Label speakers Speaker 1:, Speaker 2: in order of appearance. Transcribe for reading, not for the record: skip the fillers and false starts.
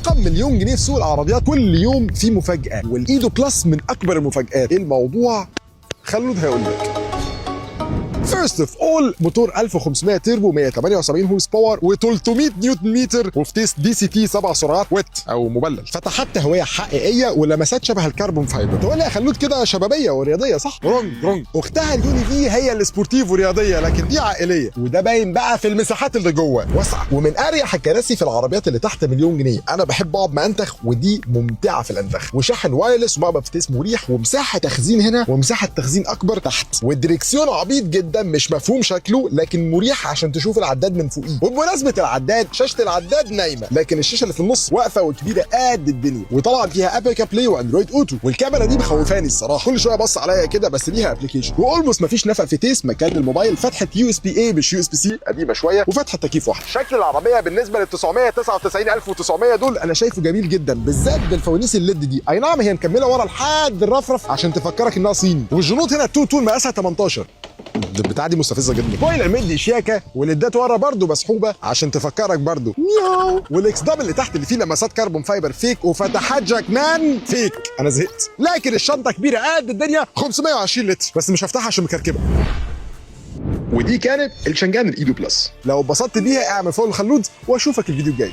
Speaker 1: رقم مليون جنيه في سوق العربيات. كل يوم في مفاجاه، والايدو بلس من اكبر المفاجآت. ايه الموضوع؟ خلود هيقول لك. فيرست اوف اول، موتور 1500 تيربو، 178 هورس باور و300 نيوتن متر، وفتيس دي سي تي 7 سرعات ويت او مبلل. فتحات هويه حقيقيه ولمسات شبه الكربون فايبر. تقول لي يا خلود كده شبابيه ورياضيه، صح؟ رونج. اختها اليوني في هي السبورتيف ورياضيه، لكن دي عائليه، وده باين بقى في المساحات اللي جوه واسعه. ومن اريح الكراسي في العربيات اللي تحت مليون جنيه. انا بحب اقعد مأنتخ، ودي ممتعه في الانتخ. وشاحن وايرلس ومقبض فتيس مريح، ومساحه تخزين هنا ومساحه تخزين اكبر تحت. والدريكسيون عبيط جدا، مش مفهوم شكله لكن مريح عشان تشوف العداد من فوقيه. وبمناسبه العداد، شاشه العداد نايمه، لكن الشاشه اللي في النص واقفه وكبيره قد الدنيا. وطبعا فيها ابل كابلاي واندرويد اوتو. والكاميرا دي مخوفاني الصراحه، كل شويه بص عليا كده، بس ليها ابلكيشن. واولموست مفيش نفق فتيس مكان الموبايل. فتحه يو اس بي اي مش يو اس بي سي، قديمه شويه. وفتحه تكييف واحده. شكل العربيه بالنسبه لل 999900 دول انا شايفه جميل جدا، بالذات بالفوانيس الليد دي. اي نعم هي مكمله ورا لحد الرفرف عشان تفكرك انها صيني. والجنوط هنا التو تون مقاسها 18. البتاعه دي مستفزه جدا. سبويلر مدي شياكه، والليدات ورا برده مسحوبه عشان تفكرك برده مياو. والاكس دبل اللي تحت اللي فيه لمسات كربون فايبر فيك، وفتحات جاكمان فيك. انا زهقت. لكن الشنطه كبيره قد الدنيا، 520 لتر، بس مش هفتحها عشان مكركبه. ودي كانت الشنجان الايدو بلس. لو اتبسطت بيها اعمل فولو لخلود، واشوفك الفيديو الجاي.